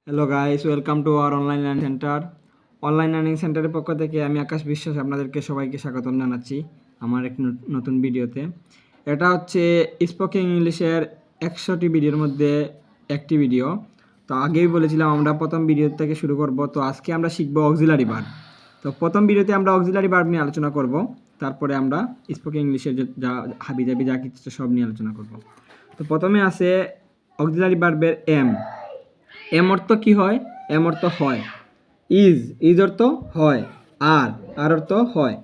Hello guys, welcome to our online learning centre. Online learning সেন্টারের পক্ষ থেকে আমি আকাশ বিশ্বাস আপনাদেরকে সবাইকে স্বাগতম জানাচ্ছি আমার এক নতুন ভিডিওতে। এটা হচ্ছে স্পোকেন ইংলিশের 100টি ভিডিওর মধ্যে একটি ভিডিও। তো আগেই বলেছিলাম আমরা প্রথম ভিডিও থেকে শুরু করব। তো আজকে আমরা শিখব অক্সিলারি ভার্ব। তো প্রথম ভিডিওতে আমরা অক্সিলারি ভার্ব নিয়ে আলোচনা করব, তারপরে আমরা স্পোকেন ইংলিশের যা হাবিজাবি যা কিছু সব নিয়ে আলোচনা করব। তো প্রথমে আছে অক্সিলারি ভার্বের এম অর্থ কি হয়? এম অর্থ হয়। ইজ অর্থ হয়। আর অর্থ হয়।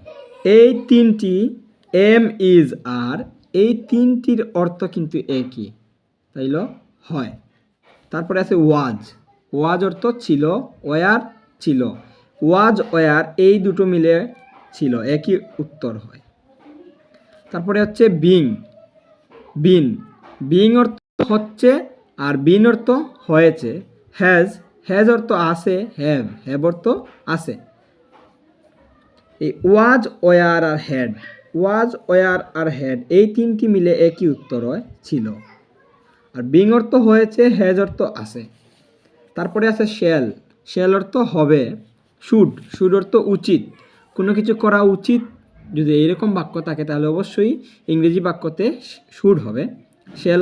এই তিনটি এম, ইজ, আর এই তিনটির অর্থ কিন্তু একই, তাইল হয়। তারপরে আছে ওয়াজ অর্থ ছিল, ওয়ার ছিল। ওয়াজ ওয়ার এই দুটো মিলে ছিল, একই উত্তর হয়। তারপরে হচ্ছে বিং অর্থ হচ্ছে, আর বিন অর্থ হয়েছে। হ্যাজ অর্থ আছে, হ্যাভ অর্থ আছে। এই ওয়াজ ওয়ার আর হ্যাড এই তিনটি মিলে একই উত্তর হয়, ছিল। আর বিং অর্থ হয়েছে, হ্যাজ অর্থ আছে। তারপরে আছে শ্যাল অর্থ হবে। শুড অর্থ উচিত, কোনো কিছু করা উচিত। যদি এইরকম বাক্য থাকে তাহলে অবশ্যই ইংরেজি বাক্যতে শুড হবে। শ্যাল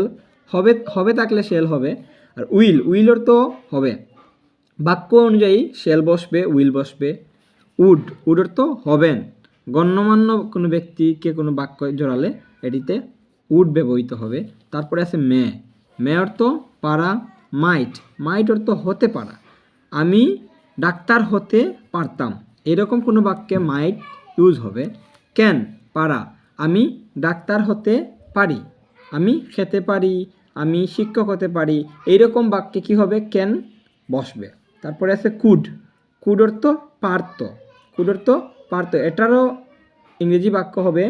হবে থাকলে শ্যাল হবে। আর উইল অর্থ হবে। বাক্য অনুযায়ী শ্যাল বসবে, উইল বসবে। উড অর্থ হবেন। গণ্যমান্য কোনো ব্যক্তিকে কোনো বাক্য জড়ালে এটিতে উড ব্যবহৃত হবে। তারপরে আছে মে অর্থ পারা। মাইট অর্থ হতে পারা। আমি ডাক্তার হতে পারতাম, এরকম কোনো বাক্যে মাইট ইউজ হবে। ক্যান পারা, আমি ডাক্তার হতে পারি। আমি খেতে পারি, আমি শিক্ষক হতে পারি, এইরকম বাক্যে কি হবে? ক্যান বসবে। তারপরে আছে কুড অর্থ পারত। এটারও ইংরেজি বাক্য হবে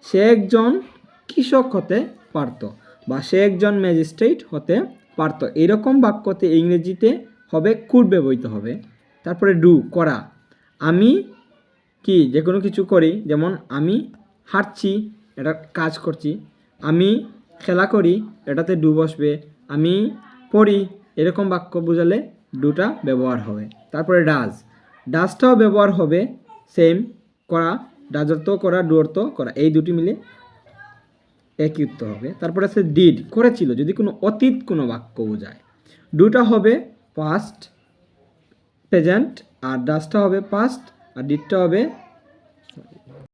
সে একজন কৃষক হতে পারত, বা সে একজন ম্যাজিস্ট্রেট হতে পারত। এরকম বাক্যতে ইংরেজিতে হবে কুড ব্যবহৃত হবে। তারপরে করা, আমি কি যে কোনো কিছু করি, যেমন আমি হাঁটছি, এটা কাজ করছি। আমি খেলা করি, এটাতে বসবে। আমি পড়ি, এরকম বাক্য বোঝালে ডুটা ব্যবহার হবে। তারপরে ডাজটাও ব্যবহার হবে সেম। করা, ডাজ অর্থ করা, ডু অর্থ করা, এই দুটি মিলে একই উত্তর হবে। তারপরে আছে ডিড, করেছিল, যদি কোনো অতীত কোনো বাক্য বোঝায়। ডুটা হবে পাস্ট প্রেজেন্ট, আর ডাজটা হবে পাস্ট, আর ডিডটা হবে